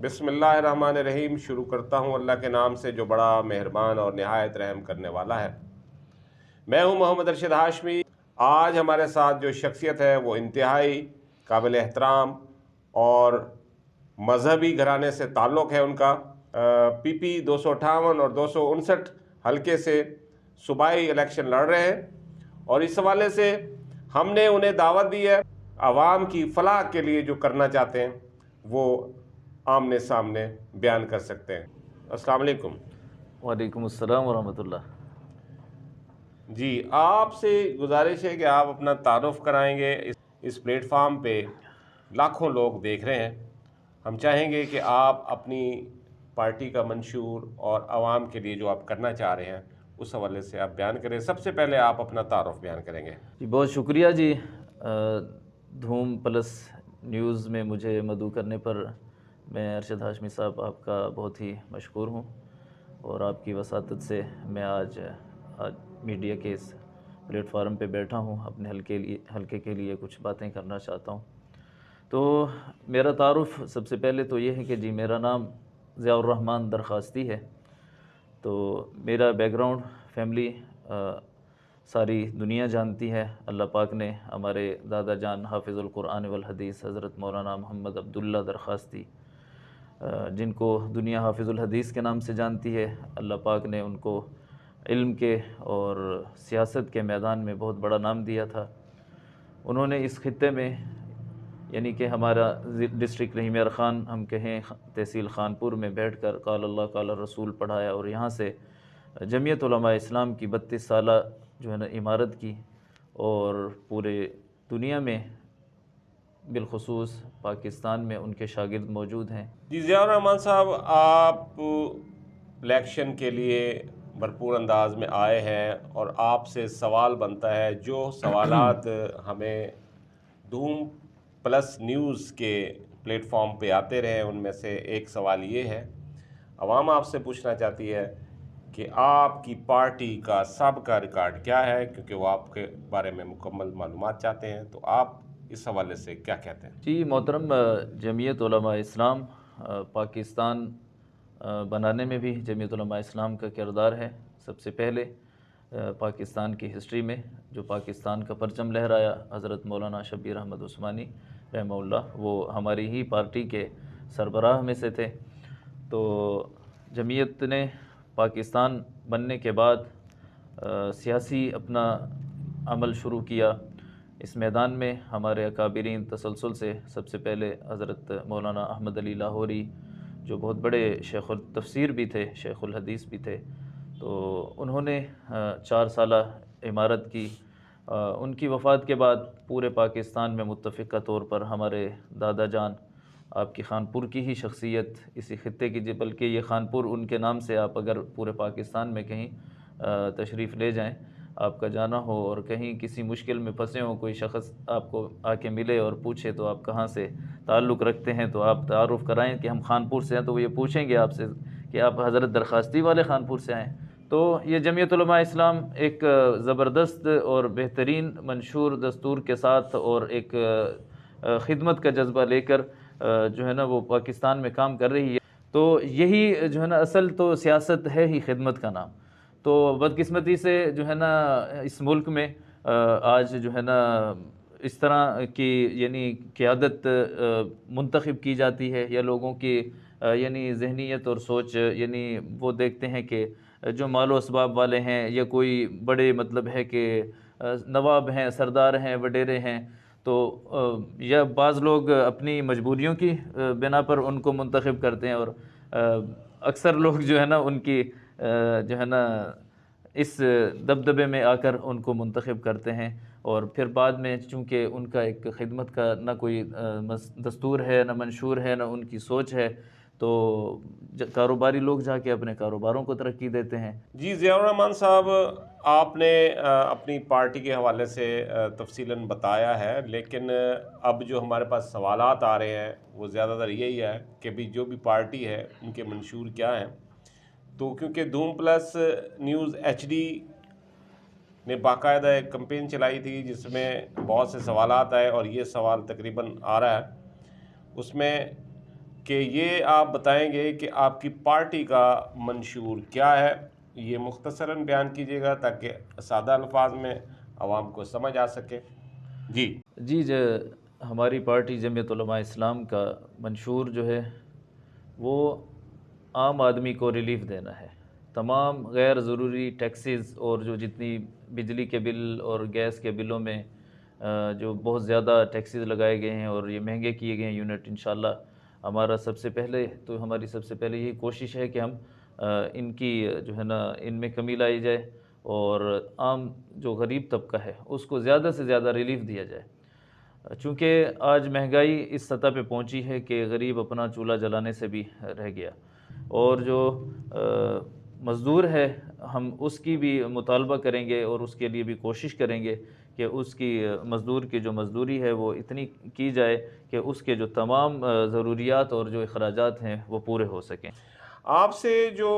بسم اللہ الرحمن الرحیم شروع کرتا ہوں اللہ کے نام سے جو بڑا مہربان اور نہایت رحم کرنے والا ہے۔ میں ہوں محمد ارشد ہاشمی۔ آج ہمارے ساتھ جو شخصیت ہے وہ انتہائی قابل احترام اور مذہبی گھرانے سے تعلق ہے ان کا۔ پی پی 258 اور 259 حلقے سے صوبائی الیکشن لڑ رہے ہیں، اور اس حوالے سے ہم نے انہیں دعوت دی ہے عوام کی فلاح کے لیے جو کرنا چاہتے ہیں وہ آمنے سامنے بیان کر سکتے ہیں۔ السلام علیکم۔ وعلیکم السلام ورحمۃ اللہ۔ جی، آپ سے گزارش ہے کہ آپ اپنا تعارف کرائیں گے۔ اس پلیٹ فارم پہ لاکھوں لوگ دیکھ رہے ہیں، ہم چاہیں گے کہ آپ اپنی پارٹی کا منشور اور عوام کے لیے جو آپ کرنا چاہ رہے ہیں اس حوالے سے آپ بیان کریں۔ سب سے پہلے آپ اپنا تعارف بیان کریں گے۔ جی بہت شکریہ جی، دھوم پلس نیوز میں مجھے مدعو کرنے پر میں ارشد ہاشمی صاحب آپ کا بہت ہی مشکور ہوں، اور آپ کی وساطت سے میں آج میڈیا کے اس پلیٹ فارم پہ بیٹھا ہوں، اپنے حلقے کے لیے کچھ باتیں کرنا چاہتا ہوں۔ تو میرا تعارف سب سے پہلے تو یہ ہے کہ جی میرا نام ضیاء الرحمن درخواستی ہے۔ تو میرا بیک گراؤنڈ فیملی ساری دنیا جانتی ہے۔ اللہ پاک نے ہمارے دادا جان حافظ القرآن والحدیث حضرت مولانا محمد عبداللہ درخواستی، جن کو دنیا حافظ الحدیث کے نام سے جانتی ہے، اللہ پاک نے ان کو علم کے اور سیاست کے میدان میں بہت بڑا نام دیا تھا۔ انہوں نے اس خطے میں، یعنی کہ ہمارا ڈسٹرکٹ رحیم یار خان ہم کہیں تحصیل خانپور میں بیٹھ کر قال اللہ قال رسول پڑھایا، اور یہاں سے جمعیت علماء اسلام کی 32 سالہ جو ہے نا عمارت کی، اور پورے دنیا میں بالخصوص پاکستان میں ان کے شاگرد موجود ہیں۔ جی ضیاء الرحمن صاحب، آپ الیکشن کے لیے بھرپور انداز میں آئے ہیں، اور آپ سے سوال بنتا ہے، جو سوالات ہمیں دھوم پلس نیوز کے پلیٹ فارم پہ آتے رہے ان میں سے ایک سوال یہ ہے، عوام آپ سے پوچھنا چاہتی ہے کہ آپ کی پارٹی کا سابقہ ریکارڈ کیا ہے، کیونکہ وہ آپ کے بارے میں مکمل معلومات چاہتے ہیں، تو آپ اس حوالے سے کیا کہتے ہیں؟ جی محترم، جمعیت علماء اسلام پاکستان بنانے میں بھی جمعیت علماء اسلام کا کردار ہے۔ سب سے پہلے پاکستان کی ہسٹری میں جو پاکستان کا پرچم لہرایا حضرت مولانا شبیر احمد عثمانی رحمہ اللہ، وہ ہماری ہی پارٹی کے سربراہ میں سے تھے۔ تو جمعیت نے پاکستان بننے کے بعد سیاسی اپنا عمل شروع کیا۔ اس میدان میں ہمارے اکابرین تسلسل سے، سب سے پہلے حضرت مولانا احمد علی لاہوری جو بہت بڑے شیخ التفسیر بھی تھے، شیخ الحدیث بھی تھے، تو انہوں نے 4 سالہ عمارت کی۔ ان کی وفات کے بعد پورے پاکستان میں متفقہ طور پر ہمارے دادا جان، آپ کی خانپور کی ہی شخصیت اسی خطے کی، بلکہ یہ خانپور ان کے نام سے آپ اگر پورے پاکستان میں کہیں تشریف لے جائیں، آپ کا جانا ہو اور کہیں کسی مشکل میں پھنسے ہوں، کوئی شخص آپ کو آ کے ملے اور پوچھے تو آپ کہاں سے تعلق رکھتے ہیں، تو آپ تعارف کرائیں کہ ہم خانپور سے ہیں، تو وہ یہ پوچھیں گے آپ سے کہ آپ حضرت درخواستی والے خانپور سے آئیں۔ تو یہ جمعیت علماء اسلام ایک زبردست اور بہترین منشور دستور کے ساتھ اور ایک خدمت کا جذبہ لے کر جو ہے نا وہ پاکستان میں کام کر رہی ہے۔ تو یہی جو ہے نا اصل تو سیاست ہے ہی خدمت کا نام۔ تو بدقسمتی سے جو ہے نا اس ملک میں آج جو ہے نا اس طرح کی یعنی قیادت منتخب کی جاتی ہے، یا لوگوں کی یعنی ذہنیت اور سوچ، یعنی وہ دیکھتے ہیں کہ جو مال و اسباب والے ہیں، یا کوئی بڑے مطلب ہے کہ نواب ہیں، سردار ہیں، وڈیرے ہیں، تو یا بعض لوگ اپنی مجبوریوں کی بنا پر ان کو منتخب کرتے ہیں، اور اکثر لوگ جو ہے نا ان کی جو ہے نا اس دبدبے میں آ کر ان کو منتخب کرتے ہیں، اور پھر بعد میں چونکہ ان کا ایک خدمت کا نہ کوئی دستور ہے، نہ منشور ہے، نہ ان کی سوچ ہے، تو کاروباری لوگ جا کے اپنے کاروباروں کو ترقی دیتے ہیں۔ جی ضیاء الرحمن صاحب، آپ نے اپنی پارٹی کے حوالے سے تفصیلاً بتایا ہے، لیکن اب جو ہمارے پاس سوالات آ رہے ہیں وہ زیادہ تر یہی ہے کہ بھی جو بھی پارٹی ہے ان کے منشور کیا ہیں۔ تو کیونکہ دھوم پلس نیوز ایچ ڈی نے باقاعدہ ایک کمپین چلائی تھی جس میں بہت سے سوالات آئے، اور یہ سوال تقریباً آ رہا ہے اس میں کہ یہ آپ بتائیں گے کہ آپ کی پارٹی کا منشور کیا ہے، یہ مختصراً بیان کیجیے گا تاکہ سادہ الفاظ میں عوام کو سمجھ آ سکے۔ جی جی ہماری پارٹی جمعیت علماء اسلام کا منشور جو ہے وہ عام آدمی کو ریلیف دینا ہے۔ تمام غیر ضروری ٹیکسز اور جو جتنی بجلی کے بل اور گیس کے بلوں میں جو بہت زیادہ ٹیکسز لگائے گئے ہیں اور یہ مہنگے کیے گئے ہیں یونٹ، انشاءاللہ ہماری سب سے پہلے یہی کوشش ہے کہ ہم ان کی جو ہے نا ان میں کمی لائی جائے اور عام جو غریب طبقہ ہے اس کو زیادہ سے زیادہ ریلیف دیا جائے، چونکہ آج مہنگائی اس سطح پہ پہنچی ہے کہ غریب اپنا چولہا جلانے سے بھی رہ گیا، اور جو مزدور ہے ہم اس کی بھی مطالبہ کریں گے اور اس کے لیے بھی کوشش کریں گے کہ اس کی مزدور کی جو مزدوری ہے وہ اتنی کی جائے کہ اس کے جو تمام ضروریات اور جو اخراجات ہیں وہ پورے ہو سکیں۔ آپ سے جو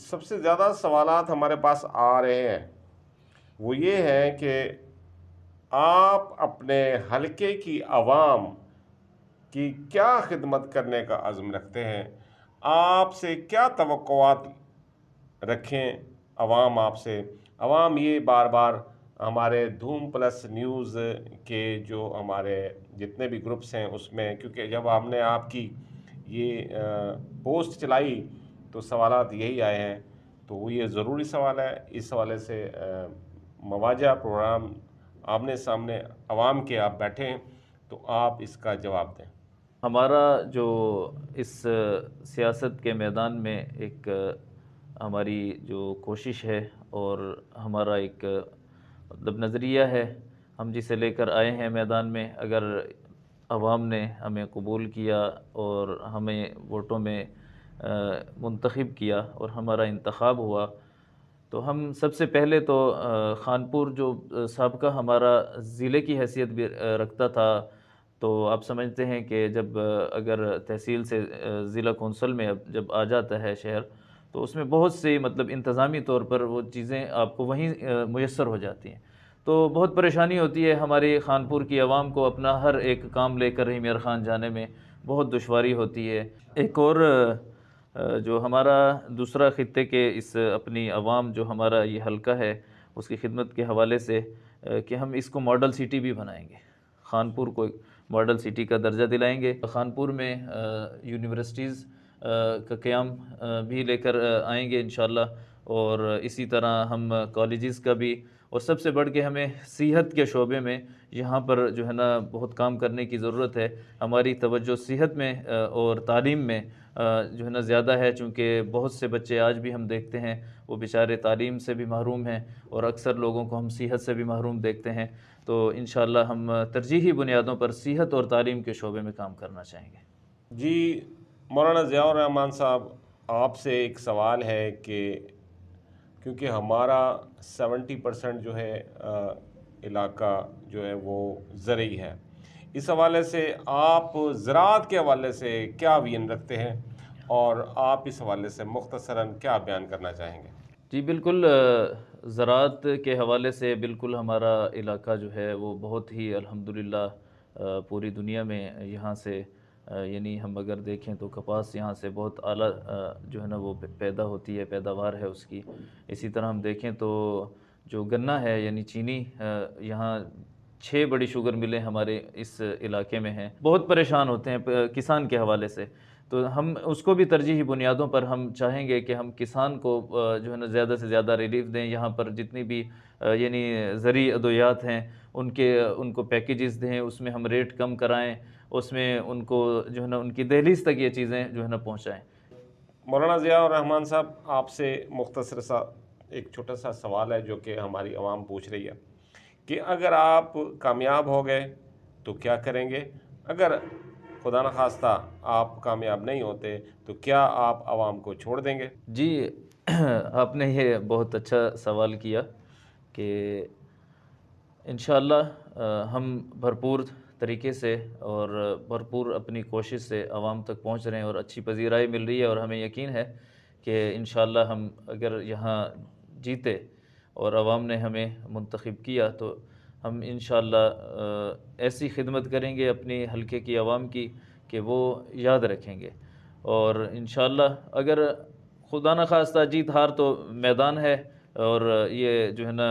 سب سے زیادہ سوالات ہمارے پاس آ رہے ہیں وہ یہ ہے کہ آپ اپنے حلقے کی عوام کی کیا خدمت کرنے کا عزم رکھتے ہیں، آپ سے کیا توقعات رکھیں عوام آپ سے۔ عوام یہ بار بار ہمارے دھوم پلس نیوز کے جو ہمارے جتنے بھی گروپس ہیں اس میں، کیونکہ جب ہم نے آپ کی یہ پوسٹ چلائی تو سوالات یہی آئے ہیں، تو وہ یہ ضروری سوال ہے، اس حوالے سے مواجہ پروگرام آمنے سامنے عوام کے آپ بیٹھے ہیں تو آپ اس کا جواب دیں۔ ہمارا جو اس سیاست کے میدان میں ایک ہماری جو کوشش ہے اور ہمارا ایک مطلب نظریہ ہے، ہم جسے لے کر آئے ہیں میدان میں، اگر عوام نے ہمیں قبول کیا اور ہمیں ووٹوں میں منتخب کیا اور ہمارا انتخاب ہوا، تو ہم سب سے پہلے تو خانپور جو سابقہ ہمارا ضلع کی حیثیت بھی رکھتا تھا، تو آپ سمجھتے ہیں کہ جب اگر تحصیل سے ضلع کونسل میں جب آ جاتا ہے شہر، تو اس میں بہت سی مطلب انتظامی طور پر وہ چیزیں آپ کو وہیں میسر ہو جاتی ہیں، تو بہت پریشانی ہوتی ہے ہماری خانپور کی عوام کو اپنا ہر ایک کام لے کر میار خان جانے میں بہت دشواری ہوتی ہے۔ ایک اور جو ہمارا دوسرا خطے کے اس اپنی عوام جو ہمارا یہ حلقہ ہے اس کی خدمت کے حوالے سے کہ ہم اس کو ماڈل سٹی بھی بنائیں گے، خانپور کو ماڈل سٹی کا درجہ دلائیں گے۔ خانپور میں یونیورسٹیز کا قیام بھی لے کر آئیں گے انشاءاللہ، اور اسی طرح ہم کالجز کا بھی، اور سب سے بڑھ کے ہمیں صحت کے شعبے میں یہاں پر جو ہے نا بہت کام کرنے کی ضرورت ہے۔ ہماری توجہ صحت میں اور تعلیم میں جو ہے نا زیادہ ہے، چونکہ بہت سے بچے آج بھی ہم دیکھتے ہیں وہ بیچارے تعلیم سے بھی محروم ہیں اور اکثر لوگوں کو ہم صحت سے بھی محروم دیکھتے ہیں، تو انشاءاللہ ہم ترجیحی بنیادوں پر صحت اور تعلیم کے شعبے میں کام کرنا چاہیں گے۔ جی مولانا ضیاء الرحمن صاحب، آپ سے ایک سوال ہے کہ کیونکہ ہمارا 70% جو ہے علاقہ جو ہے وہ زرعی ہے، اس حوالے سے آپ زراعت کے حوالے سے کیا ویژن رکھتے ہیں اور آپ اس حوالے سے مختصراً کیا بیان کرنا چاہیں گے؟ جی بالکل، زراعت کے حوالے سے بالکل ہمارا علاقہ جو ہے وہ بہت ہی الحمدللہ پوری دنیا میں یہاں سے یعنی ہم اگر دیکھیں تو کپاس یہاں سے بہت اعلیٰ جو ہے نا وہ پیدا ہوتی ہے، پیداوار ہے اس کی۔ اسی طرح ہم دیکھیں تو جو گنا ہے یعنی چینی، یہاں 6 بڑی شوگر ملیں ہمارے اس علاقے میں ہیں، بہت پریشان ہوتے ہیں کسان کے حوالے سے، تو ہم اس کو بھی ترجیحی بنیادوں پر ہم چاہیں گے کہ ہم کسان کو جو ہے نا زیادہ سے زیادہ ریلیف دیں، یہاں پر جتنی بھی یعنی زرعی ادویات ہیں ان کو پیکیجز دیں، اس میں ہم ریٹ کم کرائیں، اس میں ان کو جو ہے نا ان کی دہلیز تک یہ چیزیں جو ہے نا پہنچائیں۔ مولانا ضیاء الرحمن صاحب، آپ سے مختصر سا ایک چھوٹا سا سوال ہے جو کہ ہماری عوام پوچھ رہی ہے کہ اگر آپ کامیاب ہو گئے تو کیا کریں گے، اگر خدا نخواستہ آپ کامیاب نہیں ہوتے تو کیا آپ عوام کو چھوڑ دیں گے؟ جی آپ نے یہ بہت اچھا سوال کیا کہ انشاءاللہ ہم بھرپور طریقے سے اور بھرپور اپنی کوشش سے عوام تک پہنچ رہے ہیں اور اچھی پذیرائی مل رہی ہے، اور ہمیں یقین ہے کہ انشاءاللہ ہم اگر یہاں جیتے اور عوام نے ہمیں منتخب کیا تو ہم انشاءاللہ ایسی خدمت کریں گے اپنی حلقے کی عوام کی کہ وہ یاد رکھیں گے۔ اور انشاءاللہ اگر خدا نخواستہ جیت ہار تو میدان ہے، اور یہ جو ہے نا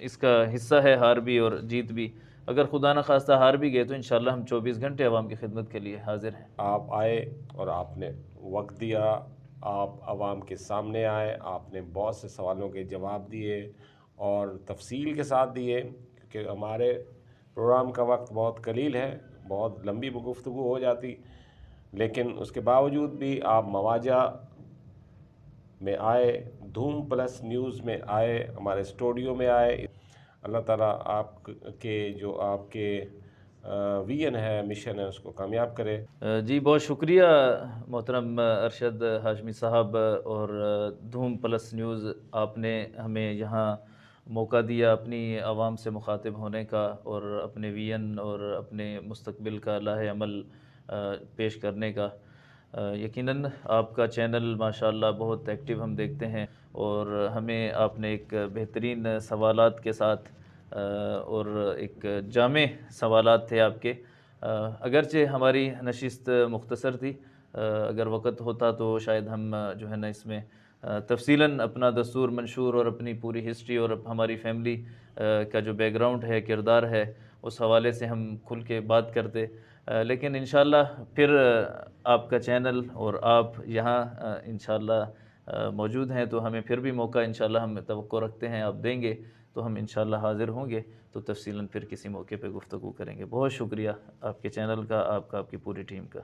اس کا حصہ ہے ہار بھی اور جیت بھی۔ اگر خدا نخواستہ ہار بھی گئے تو انشاءاللہ ہم 24 گھنٹے عوام کی خدمت کے لیے حاضر ہیں۔ آپ آئے اور آپ نے وقت دیا، آپ عوام کے سامنے آئے، آپ نے بہت سے سوالوں کے جواب دیے اور تفصیل کے ساتھ دیے، کیونکہ ہمارے پروگرام کا وقت بہت قلیل ہے، بہت لمبی گفتگو ہو جاتی، لیکن اس کے باوجود بھی آپ مواجہ میں آئے، دھوم پلس نیوز میں آئے، ہمارے اسٹوڈیو میں آئے۔ اللہ تعالیٰ آپ کے جو آپ کے ویژن ہے، مشن ہے، اس کو کامیاب کرے۔ جی بہت شکریہ محترم ارشد ہاشمی صاحب، اور دھوم پلس نیوز آپ نے ہمیں یہاں موقع دیا اپنی عوام سے مخاطب ہونے کا، اور اپنے ویژن اور اپنے مستقبل کا لاہ عمل پیش کرنے کا۔ یقیناً آپ کا چینل ماشاءاللہ بہت ایکٹیو ہم دیکھتے ہیں، اور ہمیں آپ نے ایک بہترین سوالات کے ساتھ اور ایک جامع سوالات تھے آپ کے۔ اگرچہ ہماری نشست مختصر تھی، اگر وقت ہوتا تو شاید ہم جو ہے نا اس میں تفصیلاً اپنا دستور منشور اور اپنی پوری ہسٹری اور ہماری فیملی کا جو بیک گراؤنڈ ہے، کردار ہے، اس حوالے سے ہم کھل کے بات کرتے، لیکن انشاءاللہ پھر آپ کا چینل اور آپ یہاں انشاءاللہ موجود ہیں تو ہمیں پھر بھی موقع انشاءاللہ ہم توقع رکھتے ہیں آپ دیں گے تو ہم انشاءاللہ حاضر ہوں گے، تو تفصیلاً پھر کسی موقع پہ گفتگو کریں گے۔ بہت شکریہ آپ کے چینل کا، آپ کی پوری ٹیم کا۔